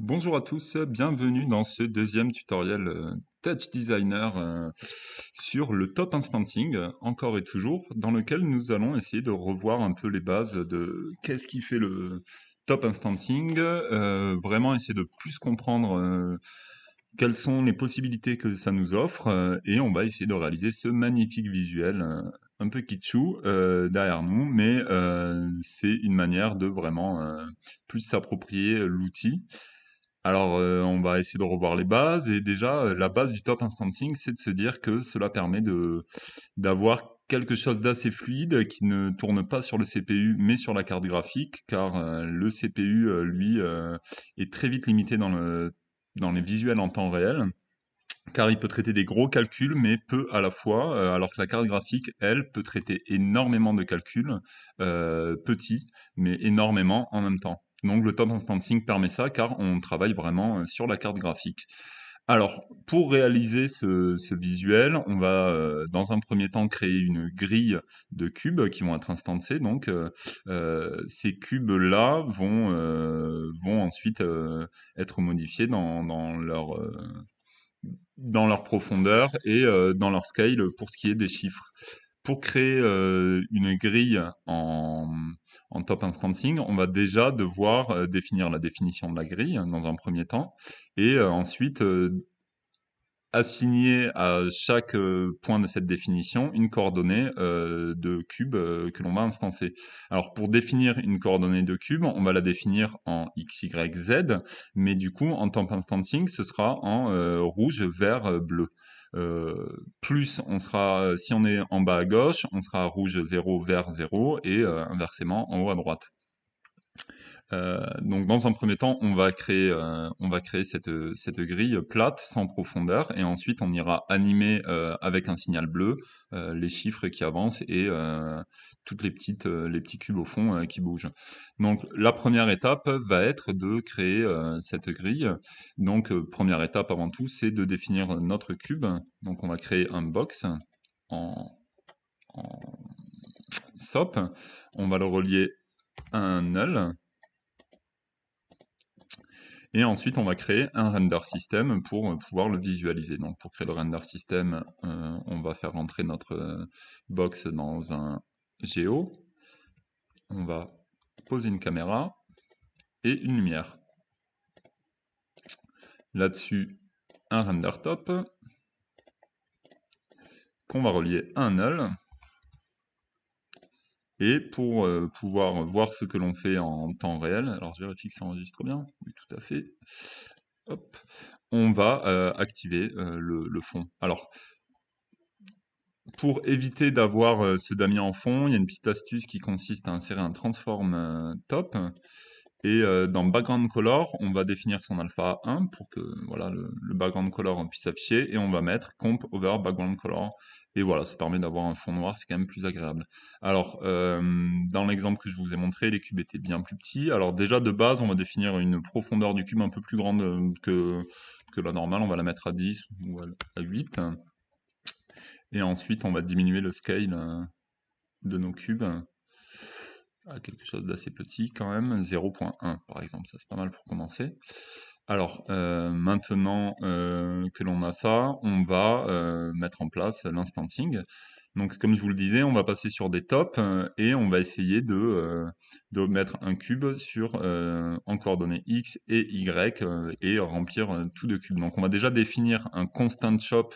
Bonjour à tous, bienvenue dans ce deuxième tutoriel Touch Designer sur le top instancing, encore et toujours, dans lequel nous allons essayer de revoir un peu les bases de qu'est-ce qui fait le top instancing, vraiment essayer de plus comprendre quelles sont les possibilités que ça nous offre, et on va essayer de réaliser ce magnifique visuel un peu kitschou derrière nous, mais c'est une manière de vraiment plus s'approprier l'outil. Alors, on va essayer de revoir les bases et déjà, la base du top instancing, c'est de se dire que cela permet de d'avoir quelque chose d'assez fluide qui ne tourne pas sur le CPU, mais sur la carte graphique, car, le CPU, lui, est très vite limité dans les visuels en temps réel, car il peut traiter des gros calculs, mais peu à la fois, alors que la carte graphique, elle, peut traiter énormément de calculs, petits, mais énormément en même temps. Donc le top instancing permet ça, car on travaille vraiment, sur la carte graphique. Alors, pour réaliser ce visuel, on va, dans un premier temps, créer une grille de cubes qui vont être instancés. Donc, ces cubes-là vont ensuite, être modifiés dans leur profondeur et dans leur scale pour ce qui est des chiffres. Pour créer une grille en top instancing, on va déjà devoir définir la définition de la grille dans un premier temps et ensuite assigner à chaque point de cette définition une coordonnée de cube que l'on va instancer. Alors pour définir une coordonnée de cube, on va la définir en x, y, z, mais du coup en top instancing, ce sera en rouge, vert, bleu. Plus on sera, si on est en bas à gauche, on sera rouge 0, vert 0 et inversement en haut à droite. Donc dans un premier temps, on va créer cette grille plate sans profondeur et ensuite on ira animer avec un signal bleu les chiffres qui avancent et toutes les petits cubes au fond qui bougent. Donc la première étape va être de créer cette grille. Donc première étape avant tout, c'est de définir notre cube. Donc on va créer un box en, en SOP. On va le relier à un null. Et ensuite, on va créer un render system pour pouvoir le visualiser. Donc, pour créer le render system, on va faire rentrer notre box dans un géo. On va poser une caméra et une lumière. Là-dessus, un render top qu'on va relier à un null. Et pour pouvoir voir ce que l'on fait en temps réel, alors je vérifie que ça enregistre bien. Oui, tout à fait. Hop. On va activer le fond. Alors, pour éviter d'avoir ce damier en fond, il y a une petite astuce qui consiste à insérer un transform top. Et dans background color, on va définir son alpha à 1 pour que voilà, le background color puisse s'afficher. Et on va mettre comp over background color. Et voilà, ça permet d'avoir un fond noir, c'est quand même plus agréable. Alors, dans l'exemple que je vous ai montré, les cubes étaient bien plus petits. Alors déjà, de base, on va définir une profondeur du cube un peu plus grande que la normale. On va la mettre à 10 ou à 8. Et ensuite, on va diminuer le scale de nos cubes à quelque chose d'assez petit quand même, 0.1 par exemple, ça c'est pas mal pour commencer. Alors, maintenant que l'on a ça, on va mettre en place l'instancing. Donc comme je vous le disais, on va passer sur des tops et on va essayer de mettre un cube sur, en coordonnées x et y et remplir tout de cubes. Donc on va déjà définir un constant shop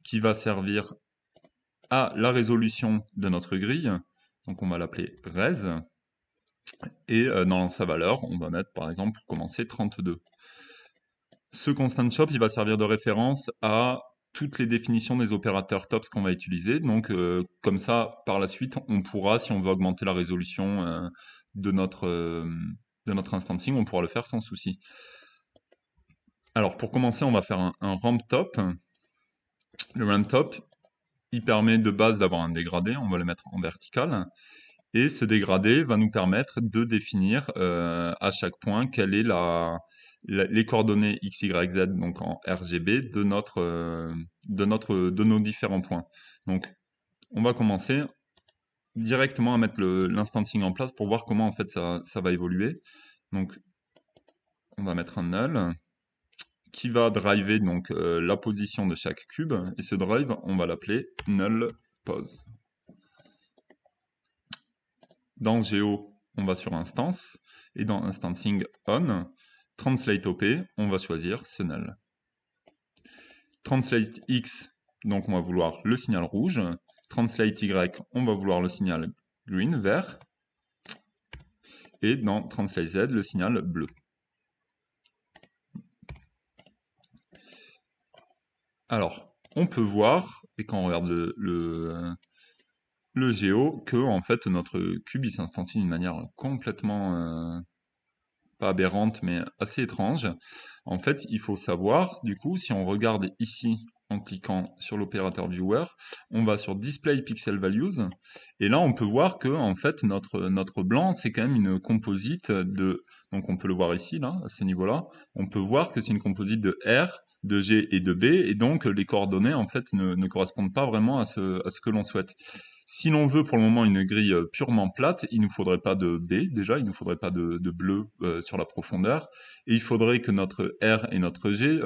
qui va servir à la résolution de notre grille. Donc on va l'appeler res. Et dans sa valeur, on va mettre par exemple pour commencer 32. Ce constant shop, il va servir de référence à toutes les définitions des opérateurs tops qu'on va utiliser. Donc comme ça, par la suite, on pourra, si on veut augmenter la résolution de notre instancing, on pourra le faire sans souci. Alors pour commencer, on va faire un ramp top. Le ramp top, il permet de base d'avoir un dégradé, on va le mettre en vertical. Et ce dégradé va nous permettre de définir à chaque point quelle est les coordonnées x, y, z, donc en RGB, de nos différents points. Donc, on va commencer directement à mettre l'instancing en place pour voir comment en fait ça va évoluer. Donc, on va mettre un null, qui va driver donc la position de chaque cube, et ce drive, on va l'appeler null pose. Dans Geo, on va sur instance, et dans instancing on, translate op, on va choisir ce null. Translate x, donc on va vouloir le signal rouge. Translate y, on va vouloir le signal green, vert. Et dans translate z, le signal bleu. Alors, on peut voir, et quand on regarde le géo, que en fait notre cube il s'instancie d'une manière complètement pas aberrante, mais assez étrange. En fait, il faut savoir, du coup, si on regarde ici en cliquant sur l'opérateur viewer, on va sur display pixel values, et là on peut voir que en fait notre blanc c'est quand même une composite de, donc on peut le voir ici là à ce niveau-là, on peut voir que c'est une composite de R, de G et de B, et donc les coordonnées en fait ne correspondent pas vraiment à ce que l'on souhaite. Si l'on veut pour le moment une grille purement plate, il ne nous faudrait pas de B déjà, il ne nous faudrait pas de bleu sur la profondeur, et il faudrait que notre R et notre G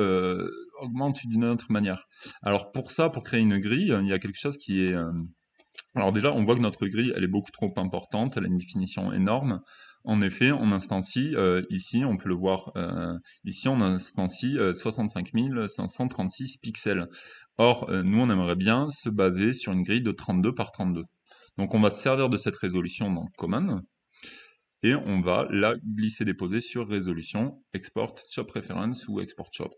augmentent d'une autre manière. Alors pour ça, pour créer une grille, il y a quelque chose qui est... Alors déjà, on voit que notre grille, elle est beaucoup trop importante, elle a une définition énorme. En effet, on instancie, ici, on peut le voir, ici, on instancie 65 536 pixels. Or, nous, on aimerait bien se baser sur une grille de 32 par 32. Donc, on va se servir de cette résolution dans Common, et on va la glisser-déposer sur résolution, export chop reference ou export chop.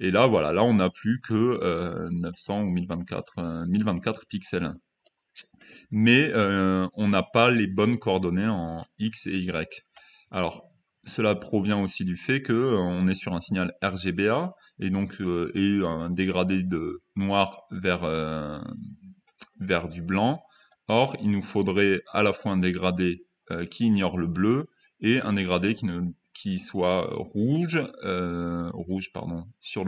Et là, voilà, là, on n'a plus que 900 ou 1024 pixels. Mais on n'a pas les bonnes coordonnées en X et Y. Alors, cela provient aussi du fait que on est sur un signal RGBA, et donc un dégradé de noir vers du blanc. Or, il nous faudrait à la fois un dégradé qui ignore le bleu, et un dégradé qui soit rouge sur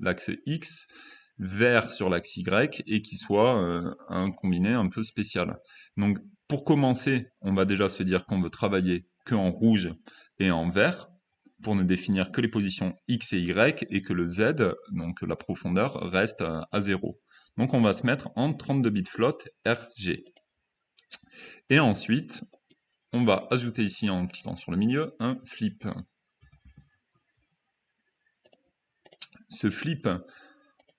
l'axe X, vert sur l'axe Y, et qui soit un combiné un peu spécial. Donc pour commencer, on va déjà se dire qu'on veut travailler que en rouge et en vert, pour ne définir que les positions X et Y, et que le Z, donc la profondeur, reste à 0. Donc on va se mettre en 32 bits float RG. Et ensuite, on va ajouter ici, en cliquant sur le milieu, un flip. Ce flip,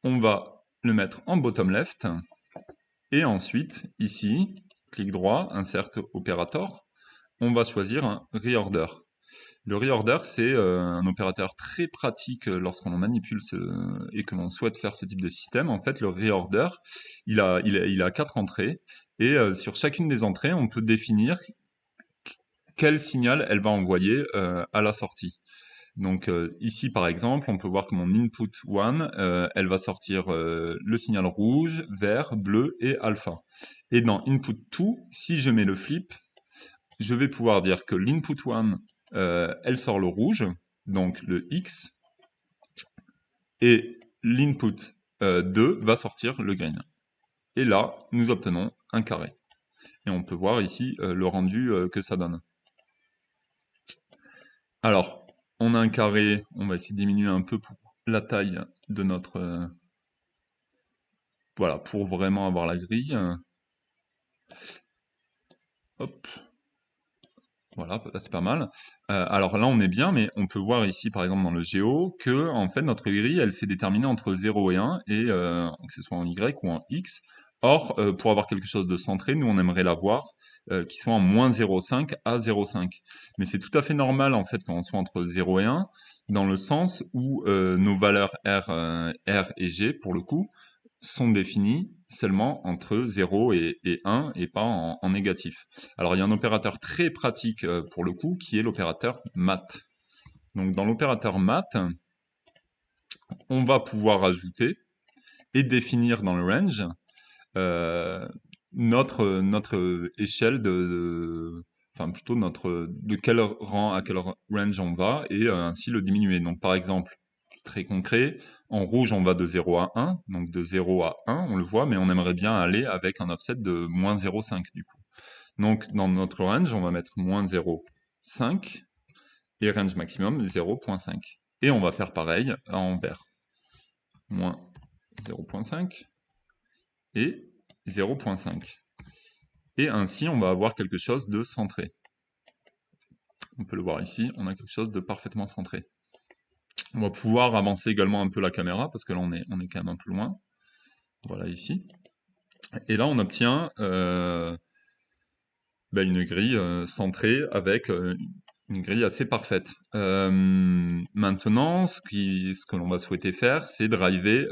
on va le mettre en bottom left, et ensuite, ici, clic droit, insert operator, on va choisir un reorder. Le reorder, c'est un opérateur très pratique lorsqu'on manipule et que l'on souhaite faire ce type de système. En fait, le reorder, il a 4 entrées, et sur chacune des entrées, on peut définir quel signal elle va envoyer à la sortie. Donc ici, par exemple, on peut voir que mon input 1, elle va sortir le signal rouge, vert, bleu et alpha. Et dans input 2, si je mets le flip, je vais pouvoir dire que l'input 1, elle sort le rouge, donc le X, et l'input 2 va sortir le green. Et là, nous obtenons un carré. Et on peut voir ici le rendu que ça donne. Alors, on a un carré, on va essayer de diminuer un peu pour la taille de notre... voilà, pour vraiment avoir la grille. Hop. Voilà, c'est pas mal. Alors là, on est bien, mais on peut voir ici, par exemple, dans le géo, que en fait, notre grille, elle s'est déterminée entre 0 et 1, et que ce soit en Y ou en X. Or, pour avoir quelque chose de centré, nous, on aimerait l'avoir qui soit en moins 0,5 à 0,5. Mais c'est tout à fait normal, en fait, quand on soit entre 0 et 1, dans le sens où nos valeurs R et G, pour le coup, sont définies seulement entre 0 et 1, et pas en négatif. Alors il y a un opérateur très pratique pour le coup, qui est l'opérateur mat. Donc dans l'opérateur mat, on va pouvoir ajouter et définir dans le range notre échelle enfin plutôt de quel rang à quel range on va, et ainsi le diminuer. Donc par exemple, très concret, en rouge on va de 0 à 1, donc de 0 à 1 on le voit, mais on aimerait bien aller avec un offset de moins 0,5 du coup. Donc dans notre range on va mettre moins 0,5, et range maximum 0.5. Et on va faire pareil en vert. Moins 0.5 et 0.5. Et ainsi, on va avoir quelque chose de centré. On peut le voir ici, on a quelque chose de parfaitement centré. On va pouvoir avancer également un peu la caméra, parce que là, on est quand même un peu loin. Voilà, ici. Et là, on obtient une grille centrée avec une grille assez parfaite. Maintenant, ce que l'on va souhaiter faire, c'est driver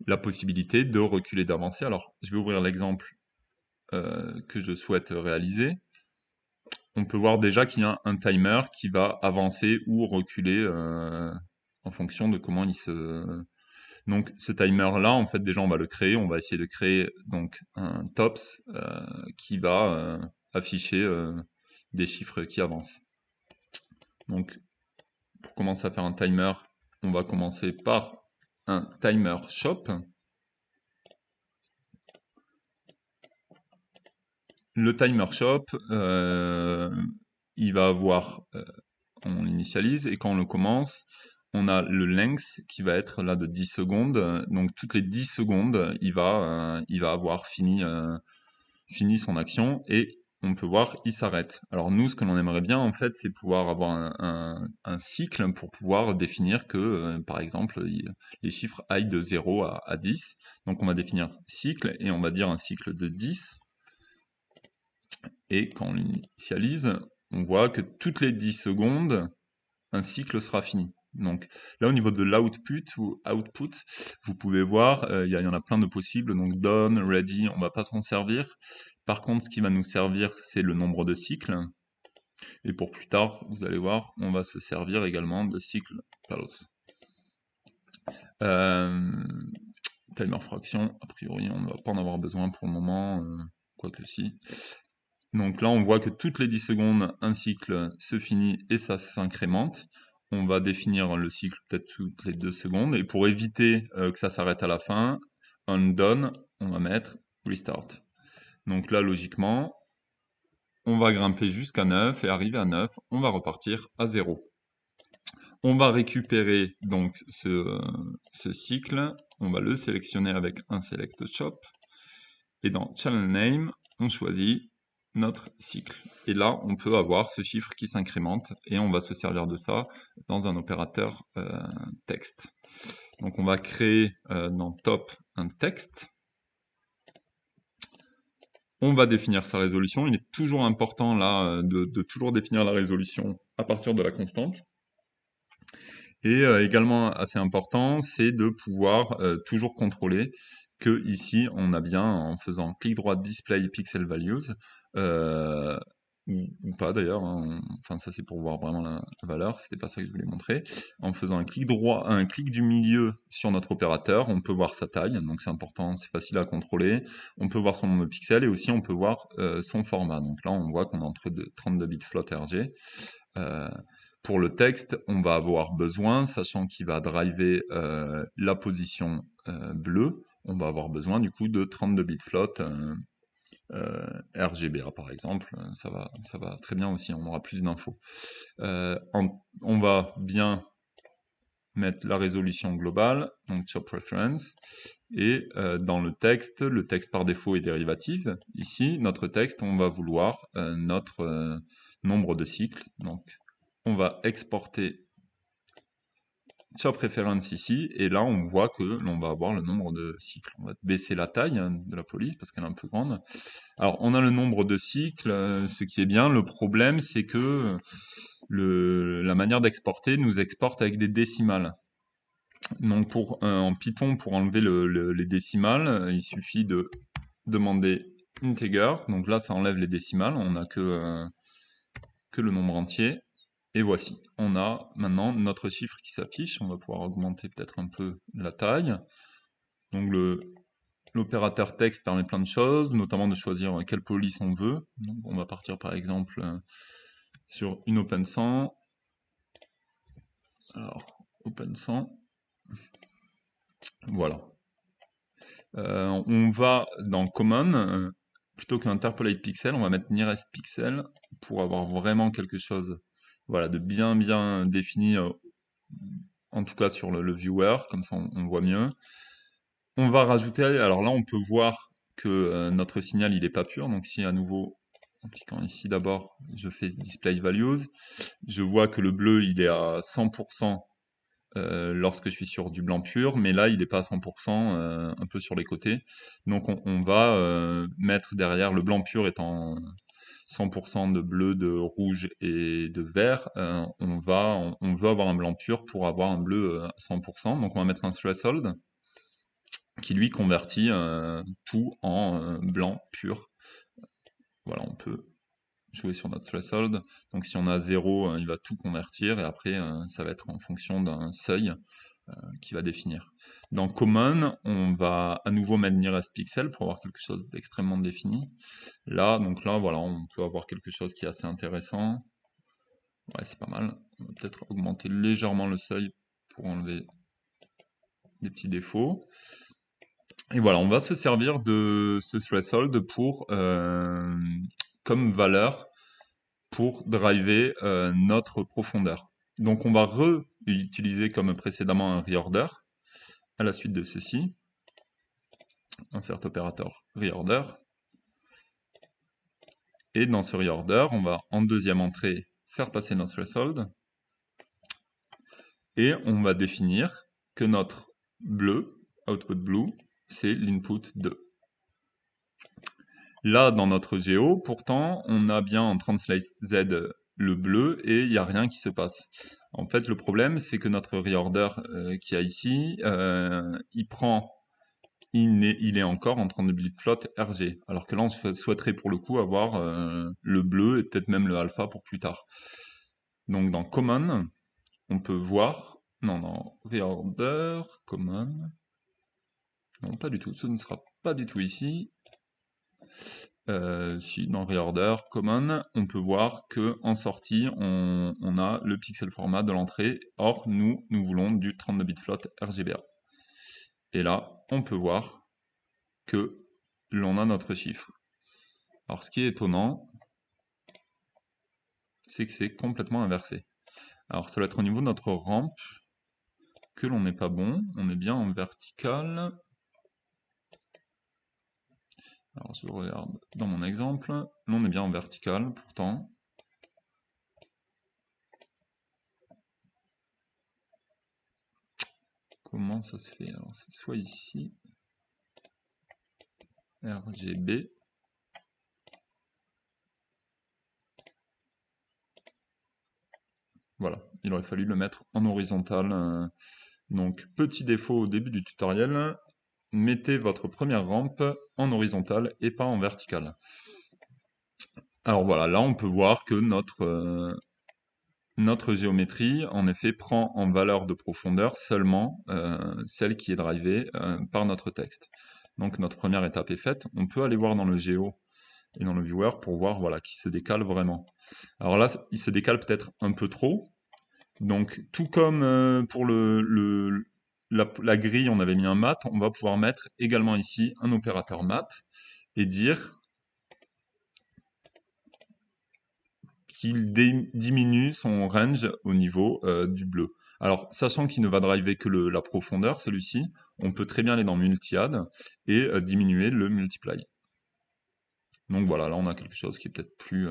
la possibilité de reculer, d'avancer. Alors, je vais ouvrir l'exemple que je souhaite réaliser. On peut voir déjà qu'il y a un timer qui va avancer ou reculer en fonction de comment il se... Donc ce timer-là, en fait, déjà on va le créer. On va essayer de créer donc un tops qui va afficher des chiffres qui avancent. Donc pour commencer à faire un timer, on va commencer par un timer shop. Le timer shop, il va avoir, on l'initialise et quand on le commence, on a le length qui va être là de 10 secondes. Donc toutes les 10 secondes, il va avoir fini son action et on peut voir, il s'arrête. Alors nous, ce que l'on aimerait bien, en fait, c'est pouvoir avoir un cycle pour pouvoir définir que, par exemple, les chiffres aillent de 0 à 10. Donc on va définir cycle et on va dire un cycle de 10. Et quand on l'initialise, on voit que toutes les 10 secondes, un cycle sera fini. Donc là, au niveau de l'output ou output, vous pouvez voir, il y en a plein de possibles. Donc done, ready, on va pas s'en servir. Par contre, ce qui va nous servir, c'est le nombre de cycles. Et pour plus tard, vous allez voir, on va se servir également de cycle pulse. Timer fraction, a priori, on ne va pas en avoir besoin pour le moment, quoique si. Donc là, on voit que toutes les 10 secondes, un cycle se finit et ça s'incrémente. On va définir le cycle peut-être toutes les 2 secondes. Et pour éviter que ça s'arrête à la fin, undone, on va mettre restart. Donc là, logiquement, on va grimper jusqu'à 9 et arrivé à 9, on va repartir à 0. On va récupérer donc ce cycle, on va le sélectionner avec un select shop. Et dans channel name, on choisit notre cycle. Et là, on peut avoir ce chiffre qui s'incrémente et on va se servir de ça dans un opérateur texte. Donc on va créer dans top un texte. On va définir sa résolution. Il est toujours important là de toujours définir la résolution à partir de la constante. Et également assez important, c'est de pouvoir toujours contrôler que ici on a bien, en faisant clic droit display pixel values, ou pas d'ailleurs, hein, enfin ça c'est pour voir vraiment la valeur, c'était pas ça que je voulais montrer. En faisant un clic droit, un clic du milieu sur notre opérateur, on peut voir sa taille, donc c'est important, c'est facile à contrôler. On peut voir son nombre de pixels et aussi on peut voir son format. Donc là on voit qu'on est entre 32 bits float RG. Pour le texte, on va avoir besoin, sachant qu'il va driver la position bleue, on va avoir besoin du coup de 32 bits float RGBA par exemple, ça va très bien aussi, on aura plus d'infos. On va bien mettre la résolution globale, donc chop reference, et dans le texte par défaut est dérivatif. Ici, notre texte, on va vouloir notre nombre de cycles, donc on va exporter chop reference ici, et là on voit que l'on va avoir le nombre de cycles. On va baisser la taille de la police parce qu'elle est un peu grande. Alors on a le nombre de cycles, ce qui est bien. Le problème c'est que la manière d'exporter nous exporte avec des décimales. Donc en Python, pour enlever les décimales, il suffit de demander integer. Donc là ça enlève les décimales, on n'a que le nombre entier. Et voici, on a maintenant notre chiffre qui s'affiche. On va pouvoir augmenter peut-être un peu la taille. Donc l'opérateur texte permet plein de choses, notamment de choisir quelle police on veut. Donc on va partir par exemple sur une open 100. Alors, open 100. Voilà. On va dans common, plutôt qu'interpolate pixel, on va mettre nearest pixel pour avoir vraiment quelque chose voilà, de bien définir, en tout cas sur le viewer, comme ça on voit mieux. On va rajouter, alors là on peut voir que notre signal il est pas pur, donc si à nouveau, en cliquant ici d'abord, je fais Display Values, je vois que le bleu il est à 100% lorsque je suis sur du blanc pur, mais là il n'est pas à 100%, un peu sur les côtés. Donc on va mettre derrière le blanc pur étant 100% de bleu, de rouge et de vert. On veut avoir un blanc pur pour avoir un bleu à 100%. Donc on va mettre un threshold qui lui convertit tout en blanc pur. Voilà, on peut jouer sur notre threshold. Donc si on a 0, il va tout convertir et après ça va être en fonction d'un seuil qui va définir. Dans Common, on va à nouveau mettre nearest pixel pour avoir quelque chose d'extrêmement défini. Là, donc là, voilà, on peut avoir quelque chose qui est assez intéressant. Ouais, c'est pas mal. On va peut-être augmenter légèrement le seuil pour enlever des petits défauts. Et voilà, on va se servir de ce threshold pour, comme valeur pour driver notre profondeur. Donc on va réutiliser comme précédemment un reorder à la suite de ceci. Insert opérateur reorder. Et dans ce reorder, on va en deuxième entrée faire passer notre threshold. Et on va définir que notre bleu, output blue, c'est l'input 2. Là, dans notre géo, pourtant, on a bien en translate Z le bleu et il n'y a rien qui se passe. En fait, le problème, c'est que notre reorder qu'il y a ici, il est encore en 32 bit float RG. Alors que là, on souhaiterait pour le coup avoir le bleu et peut-être même le alpha pour plus tard. Donc dans Common, on peut voir, non, dans Reorder, Common, non, pas du tout, ce ne sera pas du tout ici. Si, dans Reorder, Common, on peut voir que en sortie, on a le pixel format de l'entrée. Or, nous voulons du 32 bit float RGBA. Et là, on peut voir que l'on a notre chiffre. Alors, ce qui est étonnant, c'est que c'est complètement inversé. Alors, ça va être au niveau de notre rampe que l'on n'est pas bon. On est bien en vertical. Alors, je regarde dans mon exemple. Là, on est bien en vertical, pourtant. Comment ça se fait? Alors, c'est soit ici, RGB. Voilà, il aurait fallu le mettre en horizontal. Donc, petit défaut au début du tutoriel, mettez votre première rampe en horizontal et pas en vertical. Alors voilà, là on peut voir que notre géométrie, en effet, prend en valeur de profondeur seulement celle qui est drivée par notre texte. Donc notre première étape est faite. On peut aller voir dans le géo et dans le viewer pour voir voilà, qu'il se décale vraiment. Alors là, il se décale peut-être un peu trop. Donc tout comme pour la grille, on avait mis un mat, on va pouvoir mettre également ici un opérateur mat et dire qu'il diminue son range au niveau du bleu. Alors, sachant qu'il ne va driver que la profondeur, celui-ci, on peut très bien aller dans multi-add et diminuer le multiply. Donc voilà, là on a quelque chose qui est peut-être plus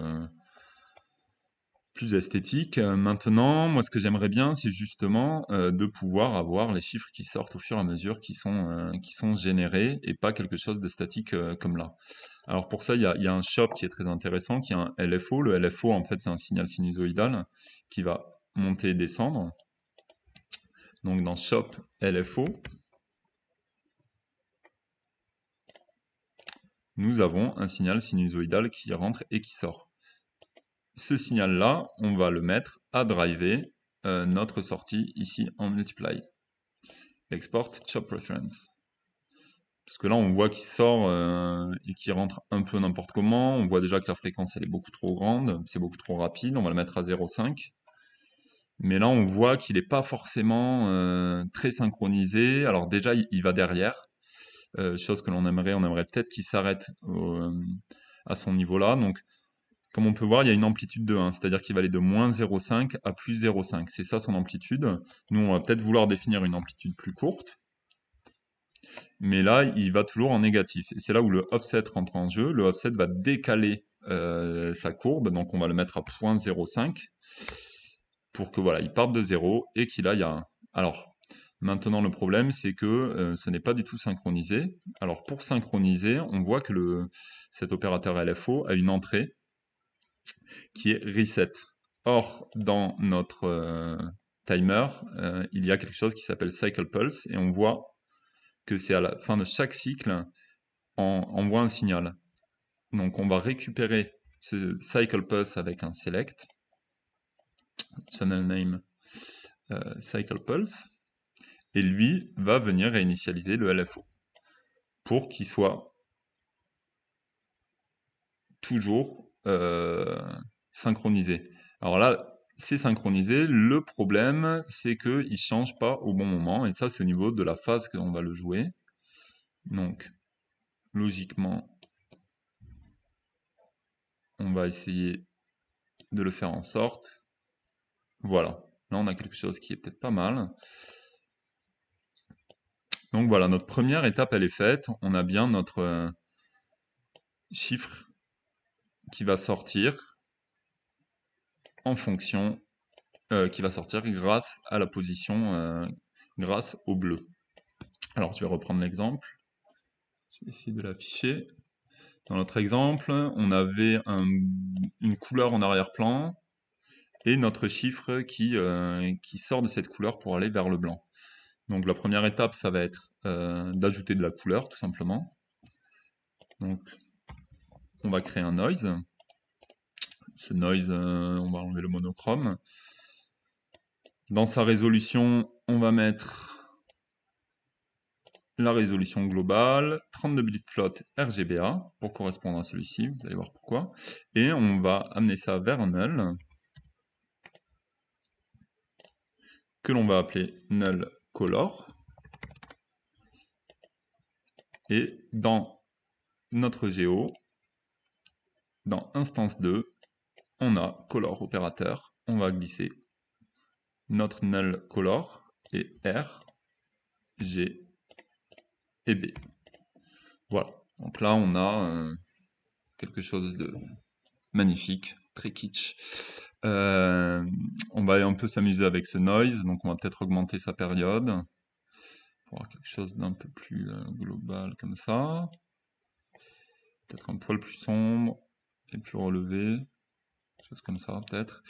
esthétique. Maintenant, moi ce que j'aimerais bien, c'est justement de pouvoir avoir les chiffres qui sortent au fur et à mesure qui sont générés et pas quelque chose de statique comme là. Alors pour ça, il y a un shop qui est très intéressant, qui est un LFO. Le LFO, en fait, c'est un signal sinusoïdal qui va monter et descendre. Donc dans shop LFO, nous avons un signal sinusoïdal qui rentre et qui sort. Ce signal-là, on va le mettre à driver notre sortie ici en multiply. Export chop reference. Parce que là, on voit qu'il sort et qu'il rentre un peu n'importe comment. On voit déjà que la fréquence, elle est beaucoup trop grande, c'est beaucoup trop rapide. On va le mettre à 0,5. Mais là, on voit qu'il n'est pas forcément très synchronisé. Alors déjà, il va derrière, chose que on aimerait peut-être qu'il s'arrête à son niveau-là. Donc, comme on peut voir, il y a une amplitude de 1, c'est-à-dire qu'il va aller de moins 0,5 à plus 0,5. C'est ça son amplitude. Nous, on va peut-être vouloir définir une amplitude plus courte. Mais là, il va toujours en négatif. Et c'est là où le offset rentre en jeu. Le offset va décaler sa courbe, donc on va le mettre à 0,05 pour que voilà, il parte de 0 et qu'il aille à 1. Alors, maintenant le problème, c'est que ce n'est pas du tout synchronisé. Alors pour synchroniser, on voit que cet opérateur LFO a une entrée qui est reset. Or, dans notre timer, il y a quelque chose qui s'appelle cycle pulse et on voit que c'est à la fin de chaque cycle, on envoie un signal. Donc on va récupérer ce cycle pulse avec un select, channel name cycle pulse, et lui va venir réinitialiser le LFO pour qu'il soit toujours synchronisé. Alors là, c'est synchronisé. Le problème, c'est qu'il ne change pas au bon moment. Et ça, c'est au niveau de la phase que l'on va le jouer. Donc, logiquement, on va essayer de le faire en sorte. Voilà. Là, on a quelque chose qui est peut-être pas mal. Donc voilà, notre première étape, elle est faite. On a bien notre chiffre qui va sortir en fonction, qui va sortir grâce à la position, grâce au bleu. Alors, je vais reprendre l'exemple. Je vais essayer de l'afficher. Dans notre exemple, on avait une couleur en arrière-plan et notre chiffre qui sort de cette couleur pour aller vers le blanc. Donc la première étape, ça va être d'ajouter de la couleur, tout simplement. Donc, on va créer un noise. Ce noise, on va enlever le monochrome. Dans sa résolution, on va mettre la résolution globale, 32 bits float RGBA, pour correspondre à celui-ci, vous allez voir pourquoi. Et on va amener ça vers un null, que l'on va appeler null color. Et dans notre géo, dans instance 2, on a color opérateur. On va glisser notre null color et R, G et B. Voilà. Donc là, on a quelque chose de magnifique, très kitsch. On va un peu s'amuser avec ce noise, donc on va peut-être augmenter sa période pour avoir quelque chose d'un peu plus global comme ça. Peut-être un poil plus sombre et plus relevé, quelque chose comme ça peut-être.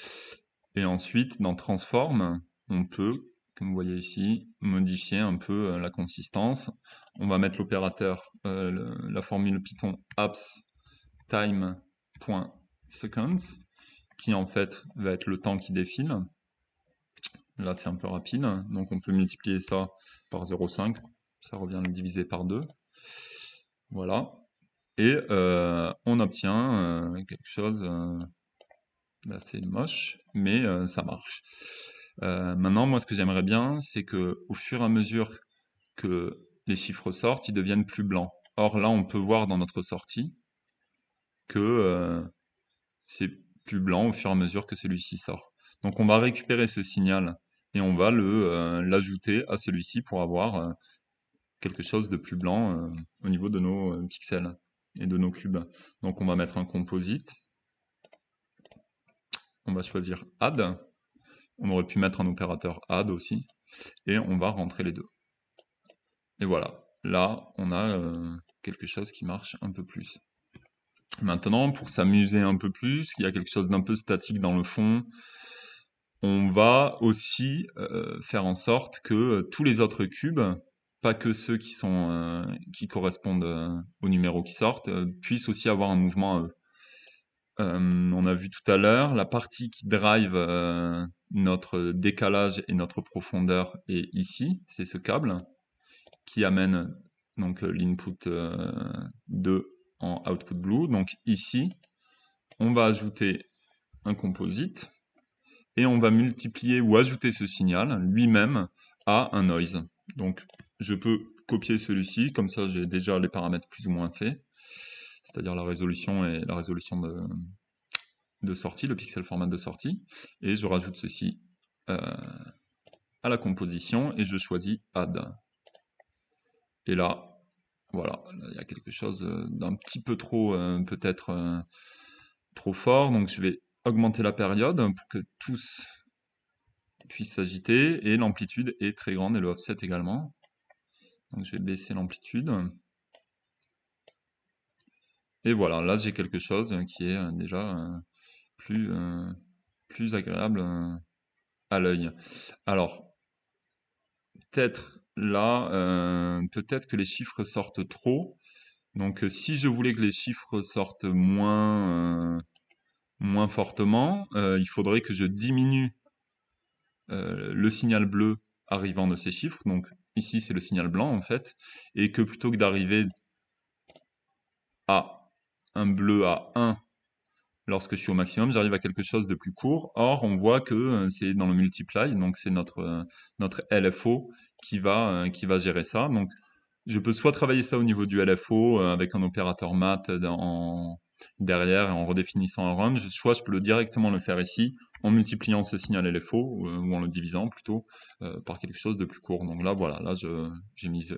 Et ensuite, dans Transform, on peut, comme vous voyez ici, modifier un peu la consistance. On va mettre l'opérateur, la formule Python apps time.seconds, qui en fait va être le temps qui défile. Là, c'est un peu rapide, donc on peut multiplier ça par 0,5, ça revient le diviser par 2. Voilà. Et on obtient quelque chose d'assez moche, mais ça marche. Maintenant, moi, ce que j'aimerais bien, c'est que au fur et à mesure que les chiffres sortent, ils deviennent plus blancs. Or, là, on peut voir dans notre sortie que c'est plus blanc au fur et à mesure que celui-ci sort. Donc, on va récupérer ce signal et on va l'ajouter à celui-ci pour avoir quelque chose de plus blanc au niveau de nos pixels et de nos cubes. Donc, on va mettre un composite. On va choisir add. On aurait pu mettre un opérateur add aussi. Et on va rentrer les deux. Et voilà. Là, on a quelque chose qui marche un peu plus. Maintenant, pour s'amuser un peu plus, il y a quelque chose d'un peu statique dans le fond. On va aussi faire en sorte que tous les autres cubes, pas que ceux qui correspondent aux numéros qui sortent, puissent aussi avoir un mouvement à eux. On a vu tout à l'heure, la partie qui drive notre décalage et notre profondeur est ici, c'est ce câble qui amène donc l'input 2 en output blue. Donc ici, on va ajouter un composite et on va multiplier ou ajouter ce signal lui-même à un noise. Donc je peux copier celui-ci, comme ça j'ai déjà les paramètres plus ou moins faits, c'est-à-dire la résolution et la résolution de sortie, le pixel format de sortie, et je rajoute ceci à la composition, et je choisis Add. Et là, voilà, il y a quelque chose d'un petit peu trop, peut-être trop fort, donc je vais augmenter la période pour que tous puissent s'agiter, et l'amplitude est très grande, et le offset également. Donc je vais baisser l'amplitude. Et voilà, là j'ai quelque chose qui est déjà plus, plus agréable à l'œil. Alors, peut-être là, peut-être que les chiffres sortent trop. Donc si je voulais que les chiffres sortent moins fortement, il faudrait que je diminue le signal bleu arrivant de ces chiffres. Donc ici c'est le signal blanc en fait, et que plutôt que d'arriver à un bleu à 1 lorsque je suis au maximum, j'arrive à quelque chose de plus court. Or, on voit que c'est dans le multiply, donc c'est notre LFO qui va gérer ça. Donc, je peux soit travailler ça au niveau du LFO avec un opérateur math derrière et en redéfinissant un range, soit je peux directement le faire ici en multipliant ce signal LFO ou en le divisant plutôt par quelque chose de plus court. Donc là, voilà, là j'ai mis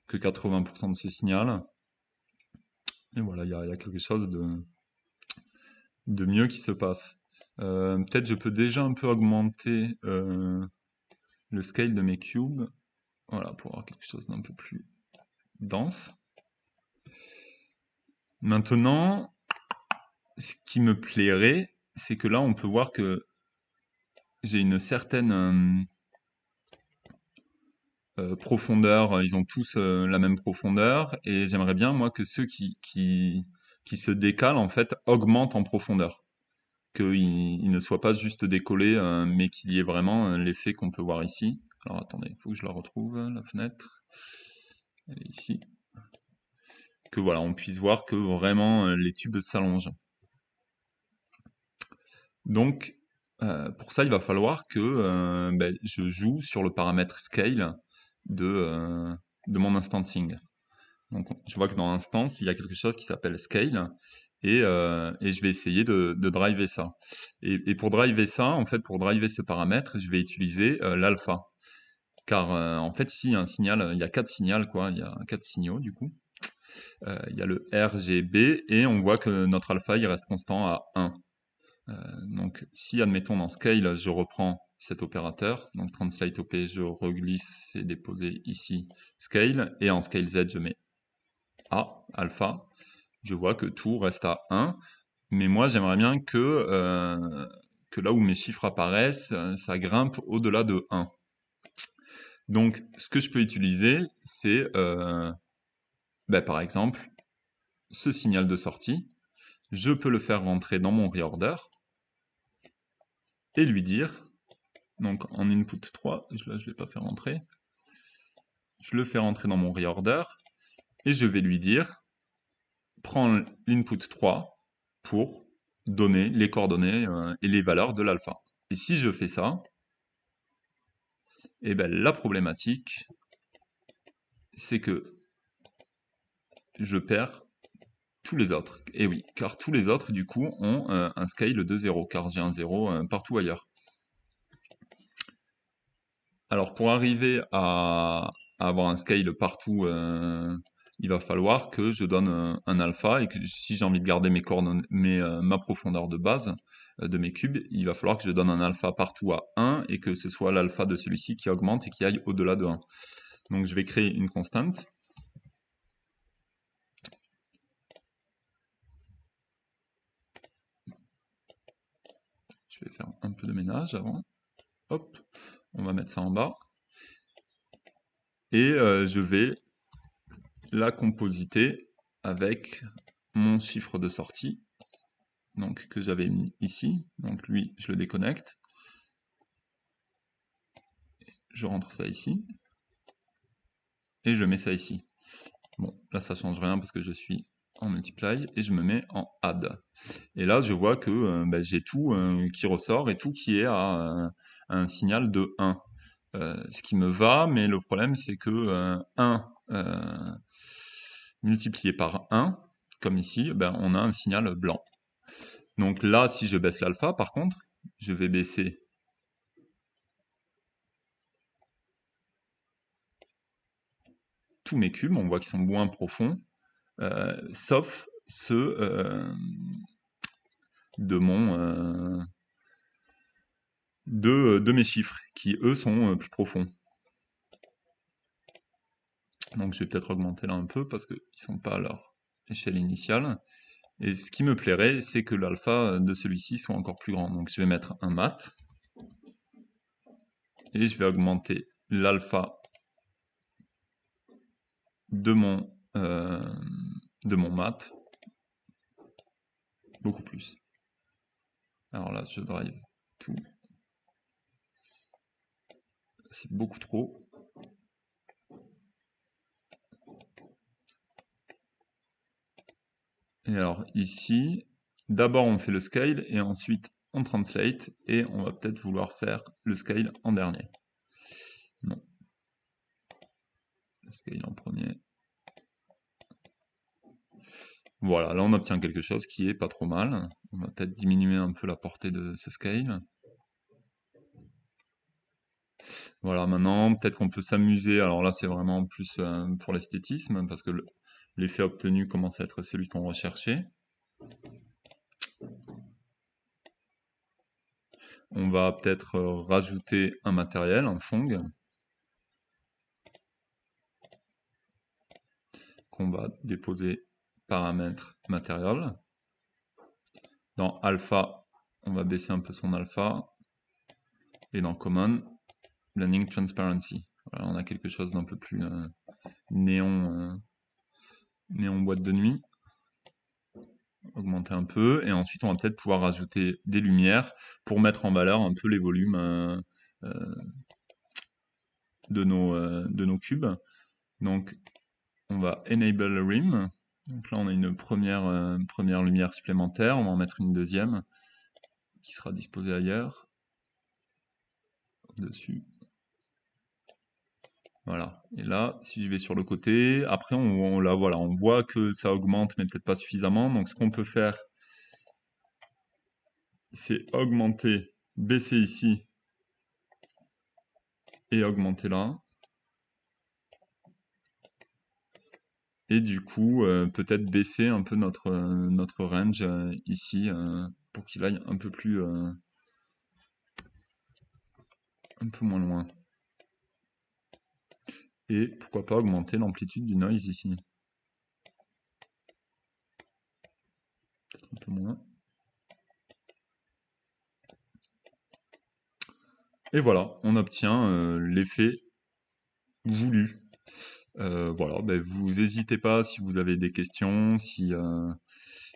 que 80% de ce signal. Et voilà, il y a quelque chose de mieux qui se passe. Peut-être je peux déjà un peu augmenter le scale de mes cubes, voilà, pour avoir quelque chose d'un peu plus dense. Maintenant, ce qui me plairait, c'est que là on peut voir que j'ai une certaine profondeur, ils ont tous la même profondeur, et j'aimerais bien moi que ceux qui se décalent en fait augmentent en profondeur. Qu'il ne soit pas juste décollé, mais qu'il y ait vraiment l'effet qu'on peut voir ici. Alors attendez, il faut que je la retrouve, la fenêtre. Elle est ici. Que voilà, on puisse voir que vraiment les tubes s'allongent. Donc, pour ça, il va falloir que je joue sur le paramètre scale de mon instancing. Donc, je vois que dans l'instance, il y a quelque chose qui s'appelle scale, et je vais essayer de driver ça. Et pour driver ça, en fait, pour driver ce paramètre, je vais utiliser l'alpha. Car en fait, ici, il y a un signal, il y a 4 signaux, quoi, il y a 4 signaux du coup. Il y a le RGB, et on voit que notre alpha, il reste constant à 1. Donc, si, admettons, dans scale, je reprends cet opérateur, donc translate OP, je reglisse et déposer ici scale, et en scale Z, je mets A, alpha, je vois que tout reste à 1, mais moi j'aimerais bien que là où mes chiffres apparaissent, ça grimpe au-delà de 1. Donc ce que je peux utiliser, c'est par exemple ce signal de sortie. Je peux le faire rentrer dans mon reorder et lui dire, donc en input 3, là je ne l'ai pas fait rentrer, je le fais rentrer dans mon reorder et je vais lui dire, prends l'input 3 pour donner les coordonnées et les valeurs de l'alpha. Et si je fais ça, et la problématique, c'est que je perds tous les autres. Et oui, car tous les autres, du coup, ont un scale de 0, car j'ai un 0 partout ailleurs. Alors, pour arriver à avoir un scale partout, il va falloir que je donne un alpha, et que si j'ai envie de garder mes coordonnées, ma profondeur de base de mes cubes, il va falloir que je donne un alpha partout à 1, et que ce soit l'alpha de celui-ci qui augmente et qui aille au-delà de 1. Donc je vais créer une constante. Je vais faire un peu de ménage avant. Hop, on va mettre ça en bas. Et je vais la compositer avec mon chiffre de sortie, donc que j'avais mis ici. Donc lui, je le déconnecte. Je rentre ça ici. Et je mets ça ici. Bon, là ça change rien parce que je suis en multiply, et je me mets en add. Et là je vois que j'ai tout qui ressort, et tout qui est à un signal de 1. Ce qui me va, mais le problème c'est que 1 multiplié par 1, comme ici, on a un signal blanc. Donc là, si je baisse l'alpha, par contre, je vais baisser tous mes cubes, on voit qu'ils sont moins profonds, sauf ceux de mes chiffres, qui eux sont plus profonds. Donc je vais peut-être augmenter là un peu parce qu'ils ne sont pas à leur échelle initiale. Et ce qui me plairait, c'est que l'alpha de celui-ci soit encore plus grand. Donc je vais mettre un mat. Et je vais augmenter l'alpha de mon mat beaucoup plus. Alors là, je drive tout. C'est beaucoup trop. Et alors ici, d'abord on fait le scale et ensuite on translate et on va peut-être vouloir faire le scale en dernier. Non. Le scale en premier. Voilà, là on obtient quelque chose qui est pas trop mal. On va peut-être diminuer un peu la portée de ce scale. Voilà, maintenant, peut-être qu'on peut s'amuser. Alors là, c'est vraiment plus pour l'esthétisme, parce que l'effet obtenu commence à être celui qu'on recherchait. On va peut-être rajouter un matériel, un Phong, qu'on va déposer paramètre matériel. Dans alpha, on va baisser un peu son alpha. Et dans common, blending transparency. Voilà, on a quelque chose d'un peu plus néon boîte de nuit. Augmenter un peu, et ensuite on va peut-être pouvoir rajouter des lumières pour mettre en valeur un peu les volumes de nos cubes. Donc on va enable rim. Donc là on a une première lumière supplémentaire, on va en mettre une deuxième qui sera disposée ailleurs, dessus. Voilà, et là, si je vais sur le côté, après voilà, on voit que ça augmente, mais peut-être pas suffisamment. Donc ce qu'on peut faire, c'est augmenter, baisser ici, et augmenter là. Et du coup, peut-être baisser un peu notre range ici, pour qu'il aille un peu moins loin. Et pourquoi pas augmenter l'amplitude du noise ici. Peut-être un peu moins. Et voilà, on obtient l'effet voulu. Voilà, vous n'hésitez pas si vous avez des questions, si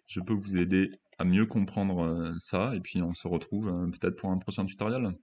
je peux vous aider à mieux comprendre ça, et puis on se retrouve peut-être pour un prochain tutoriel.